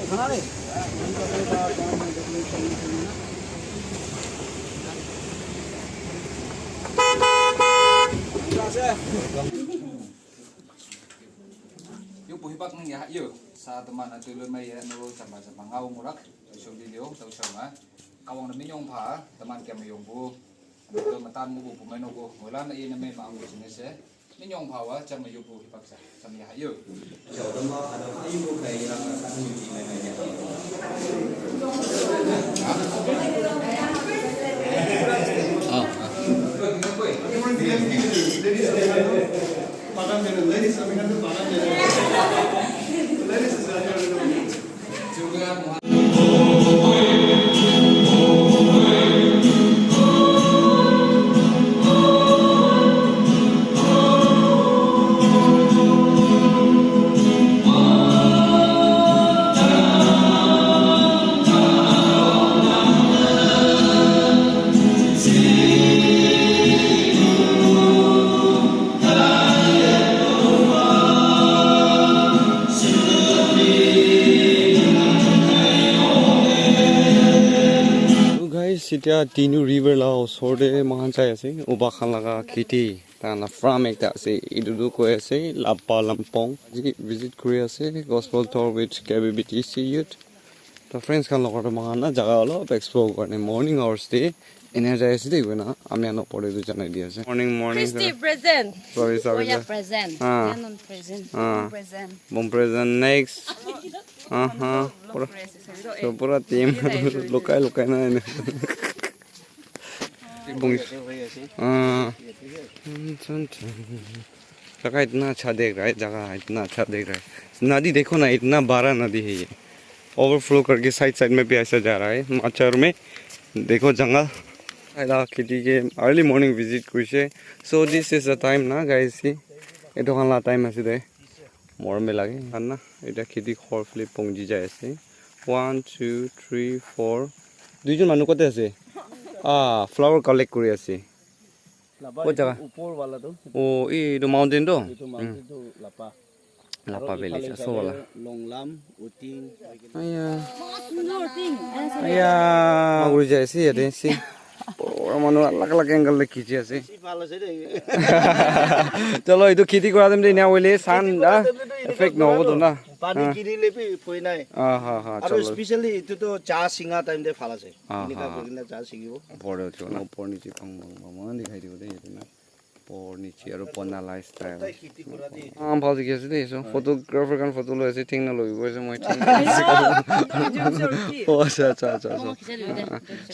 Yung puhipak ng yahayo sa teman at tuloy may ano sama ngawang murak so video tau sama kawang namin yung pa teman kami yung bu ano matan mo bu pumeno ko wala na iyan na may maango sinese ninyong pawa sa may yung puhipak sa yahayo so tama ano ay mo kay ang sa yung may may Pagan meron ladies kami kanto pagan meron ladies is not juga Sitya Tinu River la osorde mahan chai ase oba khan laga kheti tana farm ekta ase idu ko ase Lapa Lampong visit kuri ase gospel tour with KBBTC youth to friends khan logor mahan na jaga olo explore karne morning hours de energize de na ami ano pore du janai di ase morning Christy present sorry yeah present non present present bon present next so pura team lokai na जगह इतना अच्छा देख रहा है जगह इतना अच्छा देख रहा है नदी देखो ना इतना बड़ा नदी है ये ओवरफ्लो करके साइड में भी ऐसा जा रहा है माचर में देखो जंगल खेती के अर्ली मॉर्निंग विजिट करिसे so this is the time ना गाइस एतो खानला टाइम আছে দে मोर में लागे ना এটা खेती खर फ्लिप पंजी जाय আছে 1 2 3 4 দুইজন মানুহ কতে আছে फ्लावर कलेक्ट करि আছে को जगह ऊपर वाला तो ओ ई तो माउंटेन तो लापा लापा वैली सो वाला लोंगलाम उटिंग आया उड़ी जाय से दे से और मनो अलग अलग एंगल ले खींचे আছে चलो इतो खेती करा देम दे ना ओले सान इफेक्ट न होबो तो ना पानी किनी ले भी कोई নাই हां और स्पेशली इतो तो चा सिंगा टाइम दे फाला छे निका करिना चा सिगिबो पड़े छ ना ऊपर नीचे पंग मन दिखाई दिबो दे इतना por नीचे और पना लाइफस्टाइल हम भाव दिखे से सो फोटोग्राफर kan फोटो ले से थिंग न लइबो से মই थिंग ओ अच्छा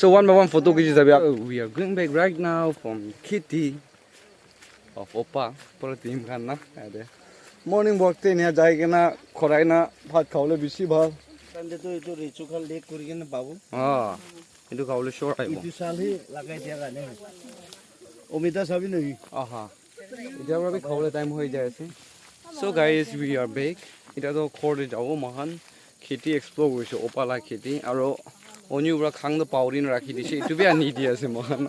so one by one photo खिची जाबे we are going back right now from Kitty of Opa per team kan ना अरे मॉर्निंग वॉक ते ने जाय के ना खराय ना भात खावले बिसी भाल संडे तो इतो रिचुअल लेक करि के ना बाबू हां इतो खावले शोर आइबो इतो साल ही लगाय दिया गाने ओमिता सभी नहीं आहा इधर भी खावले टाइम हो जाय से so guys we are back इटा तो खोरे जाओ महान खेती एक्सप्लोर होइसे ओपाला खेती आरो ओनिउरा खांग द पावरिन राखि दिसे इटु बे आनि दिया से महान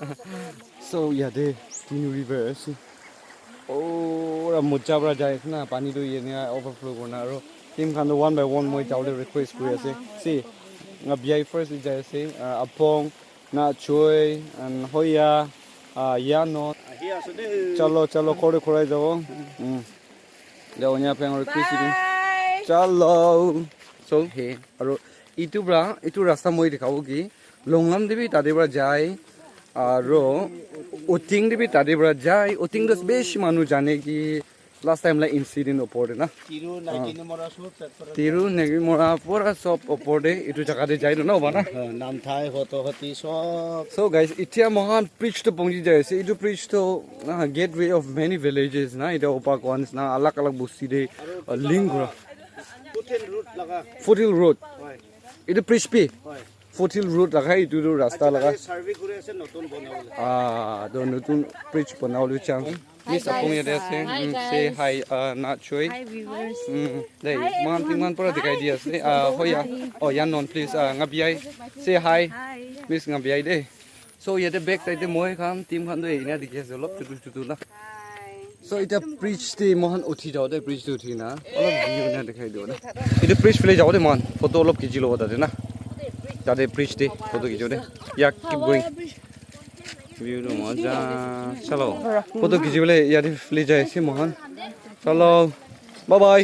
सो या दे तीन रिवर से ओरा मुचाबरा जाय ना पानी तो ये ने ओवरफ्लो करना आरो team Khan the one by one মই जावले रिक्वेस्ट करि আছে सी बिआई फर्स्ट जाय से अपोंग ना चोय एंड होया या नो चलो खोरे खोराय जाओ जाओ यहाँ पे और किसी दिन चलो सो हे और इतु रास्ता মই दिखाओ कि लोंगलाम देवी तादेबरा जाय और उटिंग देवी तादेबरा जाय उटिंग दस बेश मानु जाने कि लास्ट टाइम ला इंसिडेंट ओपरे ना तिरु नेगी मोरा पूरा सब ओपरे इतु जगह दे जाय ना बाना नाम थाय होतो हती सब सो गाइस इटिया महान प्रीच तो पंगी जाय से इतु प्रीच तो गेटवे ऑफ मेनी विलेजेस ना इटा ओपा कोन्स ना अलग अलग बुस्ती दे लिंक फुटिल रोड इतु प्रीच पे फुटिल रोड लगा इतु रास्ता लगा सर्वे करे আছে নতুন বনাবলে तो नतुन प्रीच बनावले चांग Yes, apong yada say hi, not choy. Hi viewers. Day, man pura dikai dia say hoya. Oh, yan non please ngabiyay. Say hi. Miss ngabiyay de. So yada back side de moi kan team kan do ina dikai so lop tutu la. So So এটা bridge তে মহান উঠি যাও দে bridge তে উঠি না অলপ view না দেখাই দিও না এটা bridge ফেলে যাও দে মহান ফটো অলপ খিচি লব তাতে না তাতে bridge তে ফটো খিচো দে ইয়া keep going ভিউ নো মজা চলো ফটো খিচি বলে ইয়াতে ফেলে যাইছে মহান চলো bye bye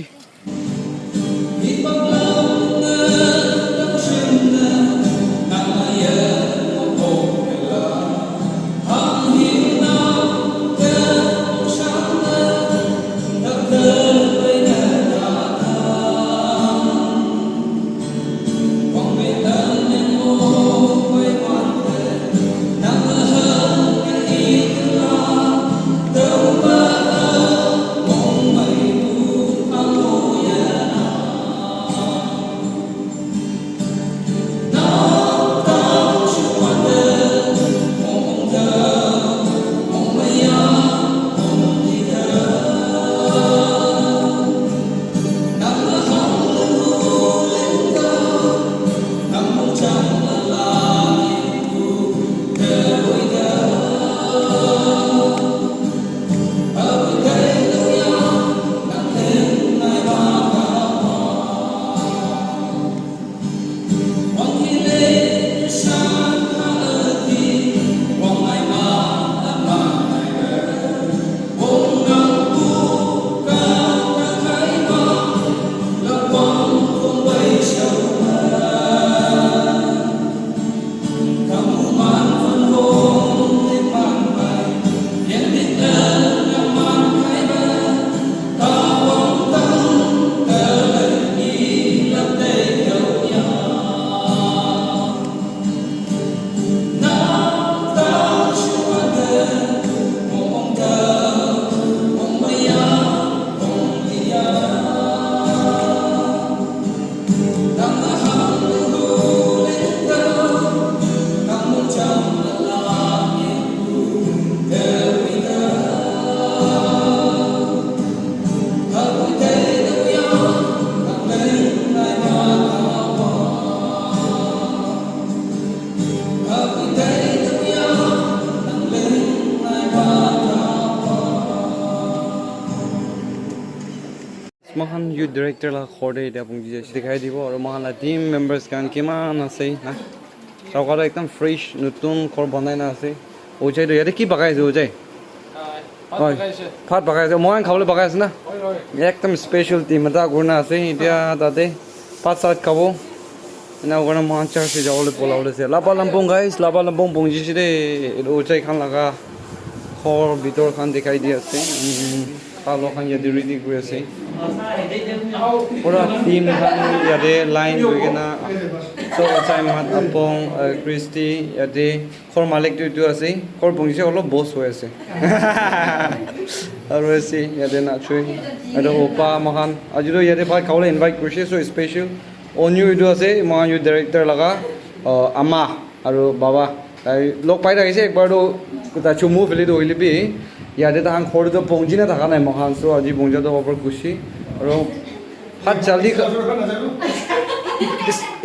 Mahan youth director la khorde ida pungji je dikhai dibo aru mahan la team members kan kiman ase na sokara ekdam fresh nutun khor banai na ase ojai do yate ki bagai je ojai phat bagai je mohan khawle bagai ase na ekdam special team ta gurna ase itia tate phat sat khabo na gona mohan char se jawle polawle se Lapa Lampong guys Lapa Lampong pungji se de ojai khan laga khor bitor khan dikhai di ase Kalo khan yadi ready kuri ase pura team khan yade line hoike na so chai mat apong Christy yade khor malik tu ase khor bungse olo boss hoye ase aru ase yade na chui ado opa mahan ajiro yade bhai khawle invite kurse so special onyu tu ase mahan you director laga ama aru baba lok pai rakise ekbar do ta chumu feli do hoile bi yade ta hang khor do pongji na thaka nai mahan so aji bongja do over kushi aro hat jaldi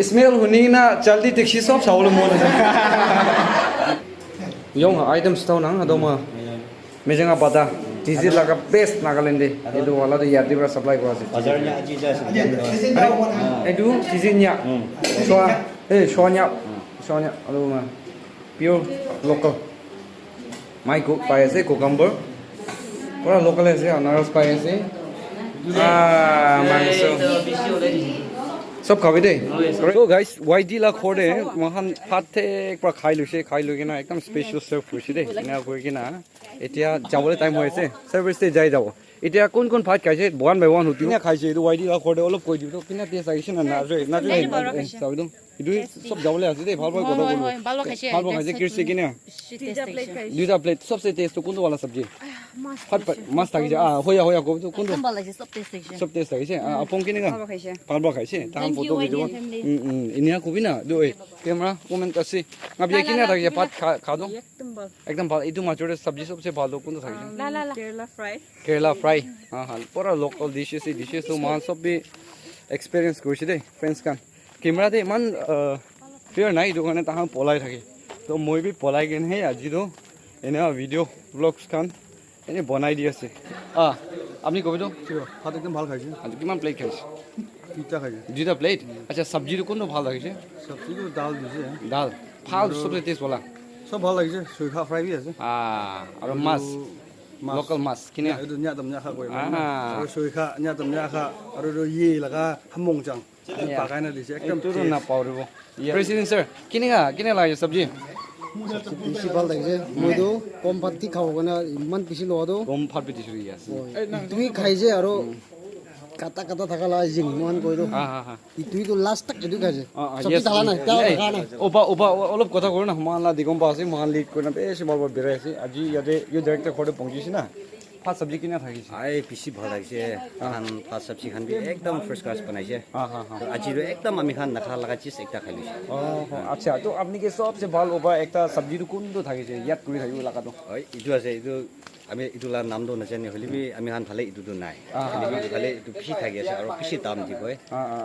smell huni na jaldi taxi sob sawlo mon yong items taw nang adoma mejenga pada tizi laga best nagaland de edu wala de yadi bra supply ko ase bazar nya aji ja edu tizi nya sonya adoma pure local my cook pai ase cucumber pura local ase ananas pai ase mangso sob khabi de so guys YD la khode mohan phathe ekbar khai luke na ekdam special serve hoise de na koi kina etia jabole time hoise service te jai jabo etia kon kon phat khaise one by one huti na khaise edu YD la khode olop koi dibo kina te saise na na sabidum edu sob jabole ase de bhal bhal kotha bolu bhal khaise kirse kina duita plate sobse taste kon wala sabji mas tagi ja hoya ko kon do sob taste saise apong kini ga bhal khaise tam photo ke jo inia ko bina do camera comment ase ngabi kina tagi pat kha do ekdam bhal edu machore sabji sobse bhalo kon do saise Kerala fry ha pura local dishes so man sob bi experience korche de friends kan camera de man fear nai do kane ta polai thake to moi bi polai gen he aji do ena video vlogs kan এনে বনাই দি আছে আপনি কবি তো ভাত একদম ভাল খাইছে আজি কিমান প্লেট খাইছে দুটা খাইছে 2টা প্লেট আচ্ছা সবজিটো কোনটো ভাল লাগিছে চব্জিটো ডাল দিছে ডাল ভাল সবচেয়ে টেষ্ট বলা সব ভাল লাগিছে চৈখা ফ্ৰাই বি আছে আৰু মাছ লোকাল মাছ কিনে এইটো ন্যাদম ন্যাখা কৰি আৰু চৈখা ন্যাদম ন্যাখা আৰু ইয়ে লগা হামং চাং বাগাইনা দিছে একদম তো না পাউৰিব প্ৰেসিডেন্ট স্যার কিনে লাগে সবজি বেছি ভাল লাগিছে মইতো কম ভাত দি খাব কাৰণে ইমান বেছি লোৱাটো কম ভাত পিটিছো আছে তুমি খাইছে আৰু কাটা কাটা থাকা লা জিং মান কৈ দো তুইতো লাষ্ট তক এটো খাইছে চব্জি থালা নাই খা নাই ওবা অলপ কথা কৰো না মানলা দিগম পাছে মান লিড কৰিনা বেছি বৰ বেৰাই আছে আজি ইয়াতে ইউ ডাইৰেক্টৰ ঘৰতে পहुंचिছে না ফাৰ্ষ্ট সবজি কিনা থাকিছে আই পিছি ভাল লাগিছে খান ফাৰ্ষ্ট সবজি খান বি একদম ফাৰ্ষ্ট ক্লাস बनाइছে আজি একদম আমি খান নাখা লাগা চিজ একটা খাইছে আচ্ছা তো আপনি কি সবচেয়ে ভাল ওবা একটা সবজিটো কোনটো থাকিছে ইয়াত কৰি থাকিব লাগাটো হয় ইটো আছে ইটো আমি ইটোলা নামটো নাজানি হলিবি আমি খান ভালে ইটোটো নাই হলিবি ভালে ইটো পিছি থাকি আছে আৰু পিছি দাম দি কয়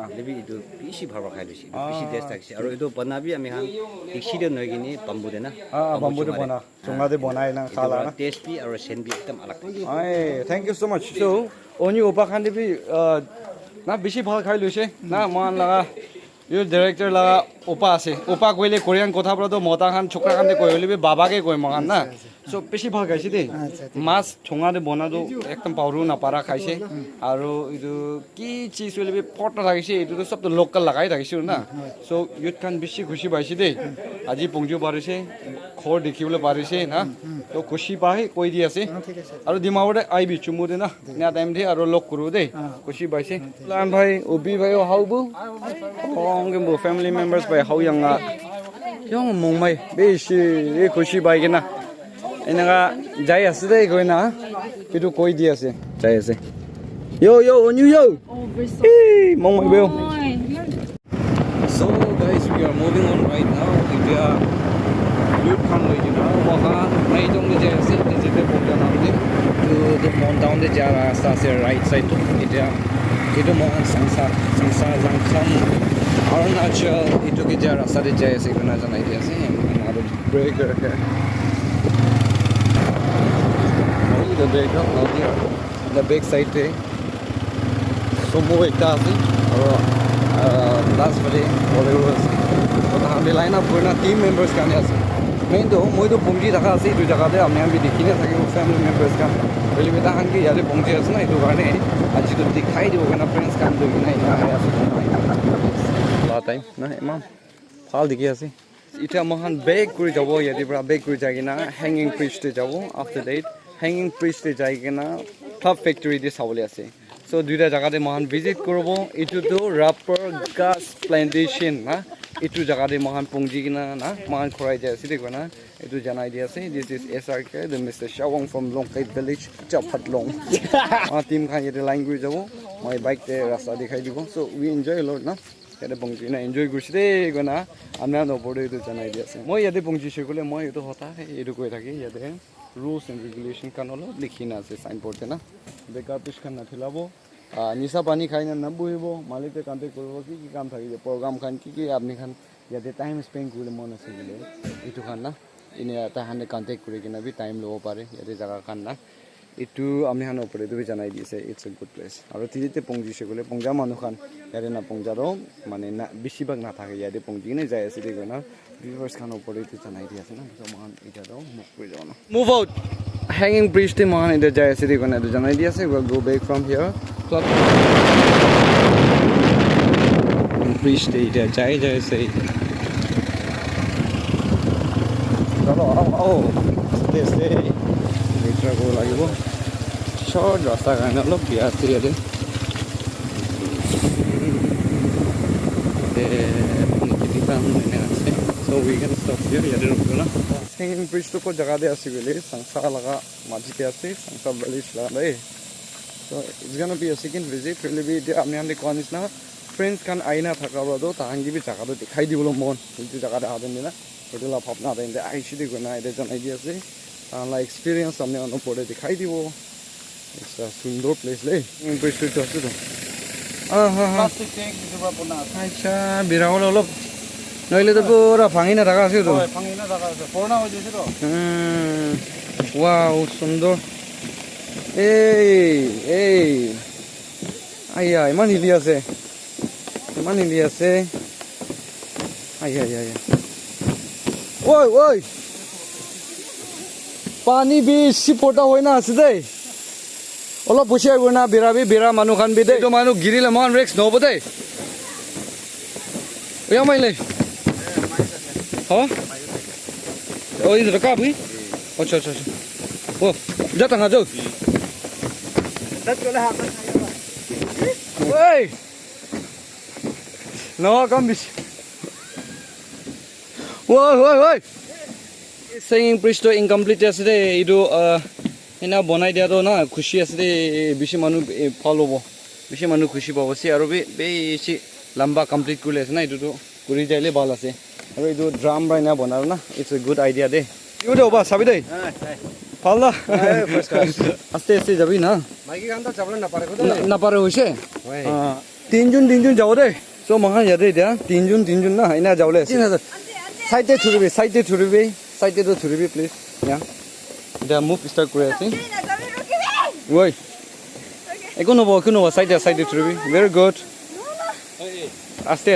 হলিবি ইটো পিছি ভাল খাই লৈছে পিছি টেষ্ট থাকিছে আৰু ইটো বনাবি আমি খান ইক্সিদে নয় কিনি বাম্বু দে না বাম্বুটো বনা চঙাতে বনাই না খালা না টেস্টি আৰু সেন বি একদম আলাগ আই থ্যাংক ইউ সো মাচ সো অনি ওপা খান দিবি না বেছি ভাল খাই লৈছে না মান লাগা ইউ ডাইৰেক্টৰ লাগা ওপা আছে ওপা কইলে কোৰিয়ান কথা বলতো মতা খান ছোকরা খান কই হলিবি বাবাকে কই মগান না সো বেছি ভাল খাইছে দে মাছ ঠোঙাতে বনাটো একদম পাউৰু না পাৰা খাইছে আৰু ইটো কি চিজ হলিবি ফটো লাগিছে ইটো সব তো লোকাল লাগাই থাকিছে না সো ইউত খান বেছি খুশি পাইছে দে আজি পংজু পাৰিছে খৰ দেখিবলৈ পাৰিছে না তো খুশি পাই কৈ দি আছে আৰু দিমাওতে আইবি চুমু দে না না টাইম দে আৰু লক কৰো দে খুশি পাইছে লান ভাই ওবি ভাই হাউবু ong bo family members by how young yung mong mai be shi e khushi bai kena enaga jai asde koi na pitu koi di ase jai ase yo onyu yo mong mai beo so guys we are moving on right now India youth khan loi jina wahan nai jong de jai ase jete pokya nam de to the down de ja rasta se right side to India itu mohan sangsa jangkham Arunachal itu ke jara sare jaya se kana janai dia se haro breaker hai the breaker out here the back side te sumo ekta ase aro last bale bolero ase to hamle line up korna team members kane ase main to moi to pumji rakha ase tu jaga te amne ambi dikhine thake family members ka beli beta han ke yare pumji ase na itu karone aji to dikhai dibo kana friends kan do kina ina ase time na imam phal dikhi ase ita mohan bag kuri jabo yati pra bag kuri jagina hanging bridge te jabo after that hanging bridge te jaigina top factory de sabole ase so duita jaga te mohan visit korobo itu to rubber gas plantation na itu jaga te mohan pungji kina na mohan khorai jai ase dekho na itu janai dia ase this is SRK the Mr. Shawang from Longkai village Chaphatlong team khan yate line kuri jabo my bike te rasta dikhai dibo so we enjoy a lot na ইয়াতে পংজি না enjoy কৰিছে দেই গনা আমৰা নপৰে এইটো জানাই দি আছে মই ইয়াতে পংজিছে কলে মই এইটো হতা এইটো কৈ থাকি ইয়াতে rules and regulation kan অলপ লিখি না আছে সাইন পড়তে না বেকাৰ পিছ খান না ফেলাব নিচা পানী খাই না নবহিব মালিকে কন্টেক্ট কৰিব কি কি কাম থাকিব প্ৰগ্ৰাম খান কি আপনি খান ইয়াতে টাইম স্পেন্ড কৰিলে মন আছে গলে এইটো খান না ইনে এটা হানে কন্টেক্ট কৰি কিনা বি টাইম লব পাৰে ইয়াতে জাগা খান না itu আমি হান ওপৰে দুই জানাই দিছে ইটস এ গুড প্লেস আৰু তিতে পংজিছে গলে পংজা মানুহ খান ইয়াতে না পংজাৰো মানে না বেছিভাগ না থাকে ইয়াতে পংজি নে যায় আছে দেখো না ভিউয়ার্স খান ওপৰে তো জানাই দি আছে না তো মান এটাও মুভ কৰি যাও না move out hanging bridge te মান এটা যায় আছে দেখো না তো জানাই দি আছে we'll go back from here club bridge te এটা যায় আছে চলো আও this day Mitra ko লাগিব short rasta কাৰণে অলপ বিয়া আছে ইয়াতে so we can stop here ইয়াতে ৰখো না hanging bridge to ko jaga de আছে বলে সংসা লাগা মাঝিতে আছে সংসা village লাগা দেই so it's gonna be a second visit really be আপনি আনলে কোনিস না friends kan aina থাকা বড় তাহাঙ্গি বি জায়গাটা দেখাই দিবলো মন এই জায়গাটা আদেন না ওটলা ভাবনা দেন দে আইছি দেখো না এটা জানাই দি আছে like experience हमने अनु पड़े दिखाई दी वो ऐसा सुंदर प्लेस ले इंप्रेसिव तो है तो প্লাষ্টিক টেক দুবা পোনা अच्छा बिरावल অলপ নইলে তো পুরা ভাঙি না থাকা আছে তো ভাঙি না থাকা আছে পুরনো হই দিছে তো ওয়াও সুন্দর Hey. Aya, iman hili ase. Aya. Oi. Pani bi sipota hoina ase dei. Ola pushai guna bira manu khan bi dei. To manu girile man rex no bodai. Oya maile. Ha? Oh, is the copy? Acha. Oh, jata nga jo. Oi. No, come bis. Woi. Saying priest to incomplete yesterday. Idu ina bonai dia to na khushi yesterday bishi manu follow bo. Bishi manu khushi pa bosi aru be si lamba complete kule ase na idu to kuri jaile bal ase. Aru idu drum right na bonar na. It's a good idea de. You do ba sabi dei. Palla. First class. Aste jabi na. Maiki kan ta chabla na pare ko Na pare hoise. Tin jun jao de. So mahan yade dia. Tin jun na ina jaule. Side to thuribi please. Yeah. The move start kore ase. Woi. Ekono bo side to thuribi. Very good. Aste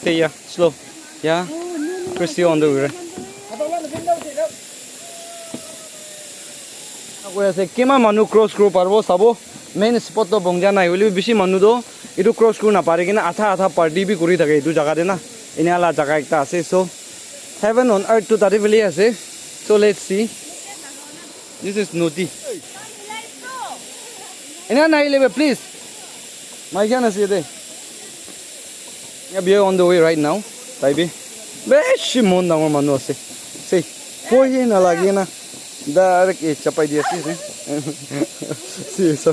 yeah. Slow. Yeah. Christy on the way. Kima manu cross group parbo sabo main spot to bongja nai holi bishi manu do itu cross group na pare kina atha party bi kuri thake itu jaga de na inala jaga ekta ase so heaven on earth to tari valley ase so let's see this is noti ina nai lebe please my jana see de we are on the way right now baby beshi mon na manu ase see koi na lagi na direct chapai dia see so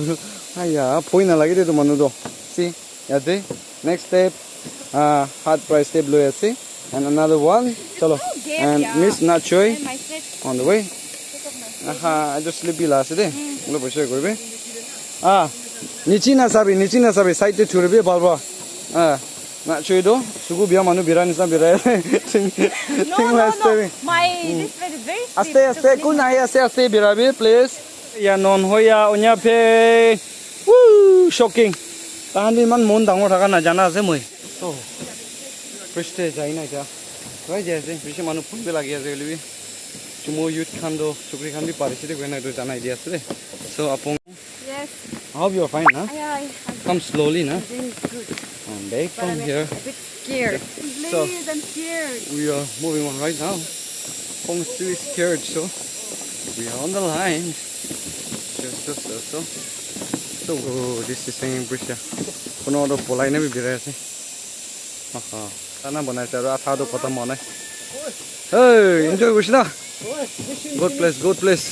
aya poina lagi de manu do see yate next step hard price step lo ase and another one chalo and miss not choy on the way I just sleepy last day lo boshe korbe nichi na sabi side te churbe balba na choy do sugu bia manu birani sa birai No. My this bread is very sweet. Aste kunai aste birabi please ya non hoya onya phe woo shocking tahan man mon dangor thaka na jana ase moi so preste jai na ja right jaise bishi manu phone be lagi ase libi chumo youth khan do chukri khan bi parisi de gena do jana idea ase so apong Yes. I hope you are fine na come slowly na Good. back from here A bit scared. Please, I'm scared. we are moving on right now Pong still is scared so we are on the line so this is saying brisha kono do polai na bi birai ase tana banai sa ro atha do khatam honai hey enjoy brisna good place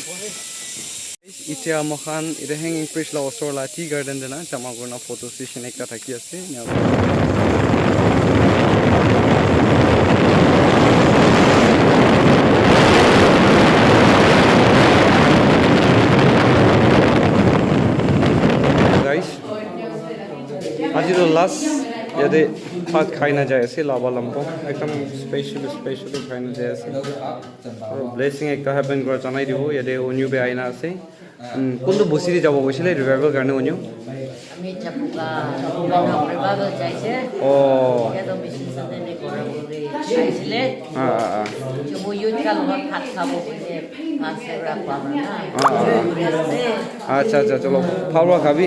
itia mohan ide hanging bridge la osor la tea garden dena jama gorna photo session ekta thaki ase आज तो last यदि भात खाना जाए से लाबा लंपोंग एकदम specially खाना जाए से ब्लेसिंग एक हैपन कर जानाई दिबो यदि ओन्यू बे आइना से कोन तो बसिरि जाबो गसिले रिवाइवल गर्ने ओन्यू আমি চাপুকা রিভাইভাল চাইছে ओ কেতো মিশন সাথে নে করে বলে চাইছিলে চমু ইউজ কাল ভাত খাবো বলে ভাত সেরা পাবো না अच्छा चलो फावरा खाबी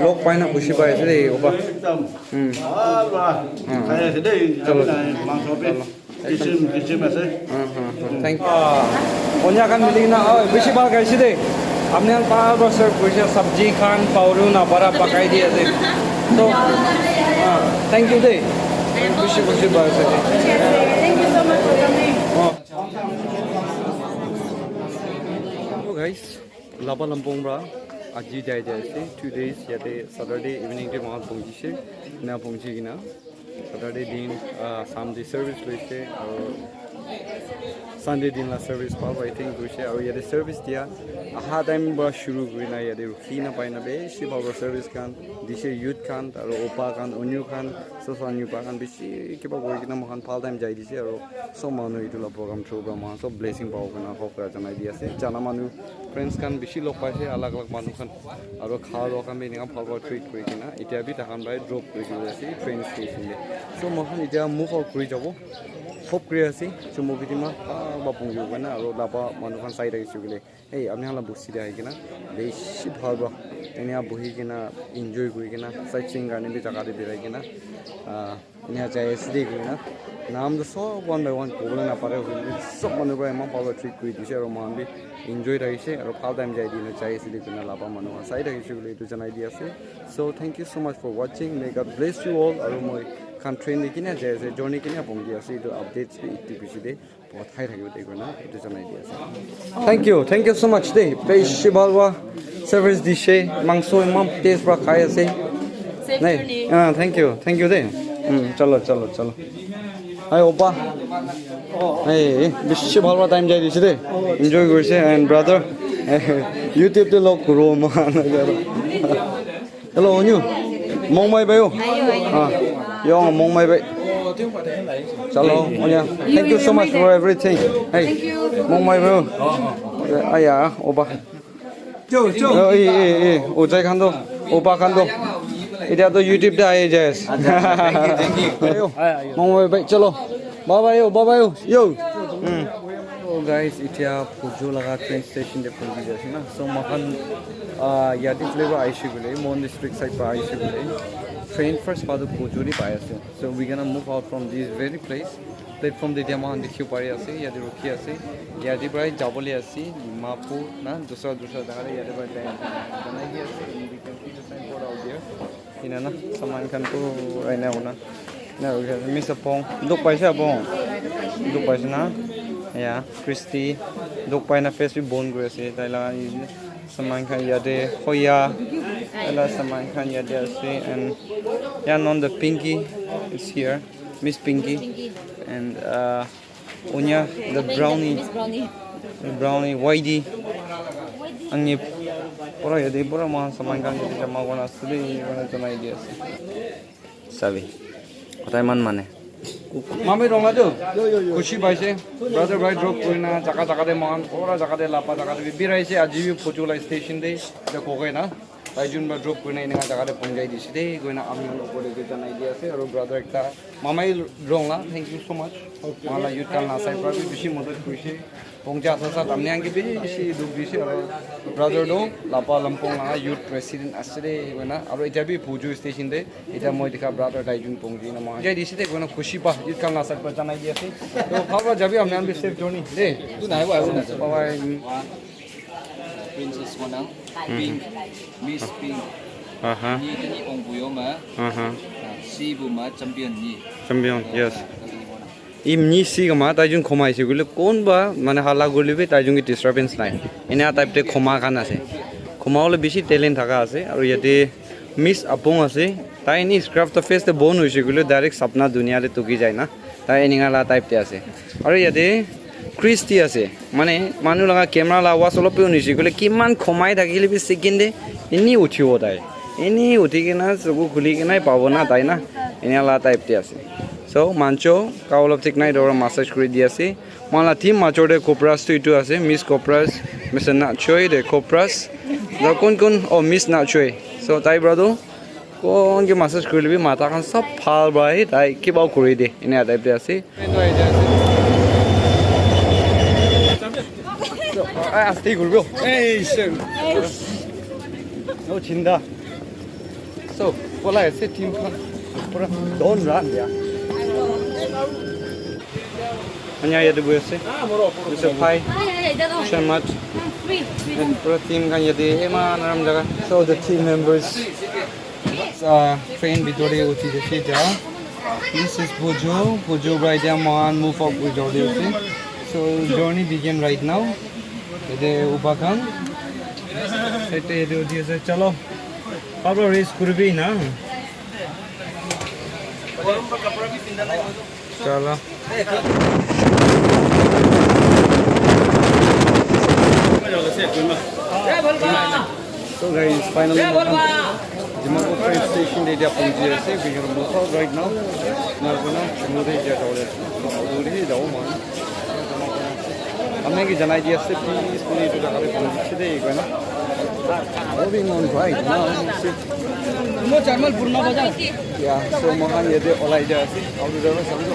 लोग पाइना खुशी पाए से ओबा चलो थैंक यू ओन्या कान मिली ना बेसी बार गाइसी दे हमने पार बसर कुछ सब्जी खान पाउरू ना बड़ा पकाई दिया थे तो थैंक यू दे खुशी बार से Thank you so much for coming. So guys Lapa Lampong bra aji jai se 2 days yate Saturday evening te mahal pongji se na pongji gina Saturday din sam di service loise aur Sunday din la service pa I think guise aru yate service dia aha time ba shuru grina yate rukhi na pai na be si ba service kan dise youth kan aru opa kan onyu kan so anyu pa kan bisi kiba goi kina mohan phal time jai dise aru so manu itu la program through ba ma so blessing pa kana ko kra janai dia ase jana manu friends kan bisi lok pai se alag alag manu kan aru kha ro kan be ninga phal treat koi kina itia bi takan bai drop koi kina ase train station le so mohan itia move out koi jabo hope creasi chumo bitima ba pungju kana aru lapa manu kan sai rai sugile ei amni hala busi dai kina beshi bhal ba enia bohi kina enjoy koi kina sightseeing garne bi jaga de birai kina enia jai sidi kina naam do so one by one kobole na pare sob manu ba ma power treat koi dise aru man bi enjoy rai se aru phal time jai dina jai sidi kina lapa manu kan sai rai sugile tu janai dia ase so thank you so much for watching may God bless you all aru moi kan train kina jai se journey kina pong dia ase to updates bi itpc de बहुत high रखियो देखो ना itu janai dia ase thank you so much de beshi balwa service dishe mangso imam taste pra khai ase nahi thank you de chalo hai opa hey beshi balwa time jai dise de enjoy korise and brother youtube te log kuro man hello onyu mongmai bayo yo mongmai bai chalo onya thank you so much for everything hey mong mai bro aya oba jo o jai khan do oba khan do এটা তো YouTube তে আই যাস thank you mong mai bai chalo bye bye yo so guys itia pujo laga train station de phoji jase na so makan yati flavor aishi gule mon district side pa aishi gule train first pa to pujori pai ase so we gonna move out from this very place platform de diama dekhiu pari ase yati rukhi ase yati prai jabole ase mapu na dusra daga yati prai banai gi ase we can see the sign board out there ina na saman khan ko right now na miss apong duk paisa na ya Christy duk pai na face bi bon gre ase taila saman khan yate hoya ela saman khan yate ase and yeah on the pinky is here Miss Pinky and Onya the brownie Whitey angi pura yate pura ma saman khan yate jama gona asli gona janai dia ase sabi kotai man mane mami ronga do khushi baise brother bhai drop korina jaga de man pura jaga de lapa jaga de birai se aji bi Pujula station de dekho gai na taijun ba drop korina ina jaga de pongjai dise de goina ami lokore de janai dia ase aru brother ekta mamai rongla thank you so much mala youth kal na sai pra bi bishi modot koise pongja thasa tamne angi bishi duk dise aru brother do Lapa Lampong na youth president asre goina aru eta bi Puju station de eta moi dikha brother taijun pongji na ma jai dise de goina khushi pa youth kal na sai pra janai dia ase to khaba jabi amne ambi safe journey de tu nai wa bye princess wanang pink miss pink ni ni ong buyo ma si bu ma champion yes imni si gama taijun khomai se gule kon ba mane hala golibe taijun ki disturbance nai ena type te khoma kan ase khoma ole beshi talent thaka ase aru yate miss apong ase tai ni scrap the face te bon hoise gule direct sapna dunia le tuki jai na tai eninga la type te ase aru yate Christy ase mane manu laga camera la was olo pe unisi gole kiman khomai thakile bi second de ini uthibo dai ini uthikena sobu khulikena pabona tai na ena la type te ase so mancho kaul of tiknai dor massage kuri di ase mala team macho de copras tu itu ase miss copras miss na choi de copras da kon oh miss na choi so tai brother kon ke massage kuri bi mata kan sab phal bai tai ki bau kuri de ena type te ase 아, 스테이 굴려. 에이, 씨. 너 진다. So, what I say, team, don't run, yeah. Anya yade buese. Buese pai. So much. And pro team kan yade ema naram jaga. So the team members train bitori uti jese ja. This is Pujo right there man move up with all this. So journey begin right now. Ede upakan. Ete ede odi se chalo. Pablo race kurbi na. Chala. So guys, finally Dimapur train station area pਹੁੰਚੇ ਅਸੀਂ we are Mosa right now. Now gonna Chimode jet out there. Already जाओ मान. हमने की जनाई दिया से peacefully to जगह पे पहुंचे थे एक ना. Moving on right now. मो चार्मल पूर्ण बजा Yeah, so महान ये दे ओलाई जा सी. और उधर में समझो.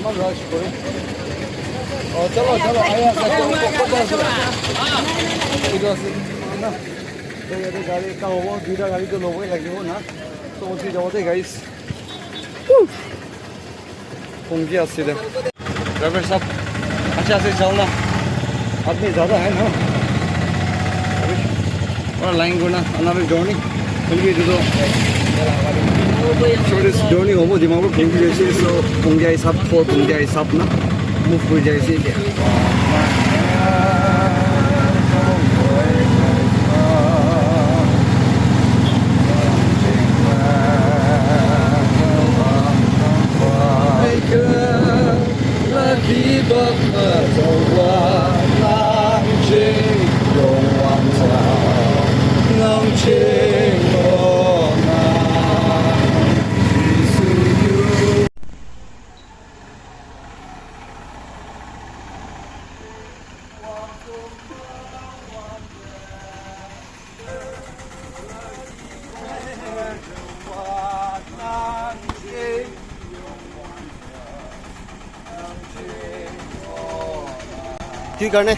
मां rush करो. और चलो आया इधर से ना तो ये गाड़ी का हो दूसरा गाड़ी तो लोगों लगे हो ना तो उसी जगह पे गाइस पहुंच गया सीधे ड्राइवर साहब अच्छा से चलना आदमी ज़्यादा है ना और लाइन करना अनदर जर्नी फिर भी तो शॉर्टेस्ट जर्नी हो वो दिमाग में पहुंच जैसे सो पहुंच जाए सब फोर पहुंच जाए सब ना मूव कर जाए से की करने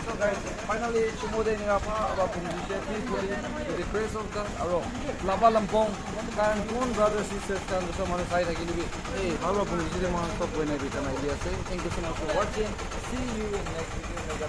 So guys, finally Chimode ni apa publicity with the grace of God aro Lapa Lampong kan pun brothers sisters kan so mane sai thaki libi hey bhalo publicity man stop hoina bita na idea say thank you so much for watching see you in next video.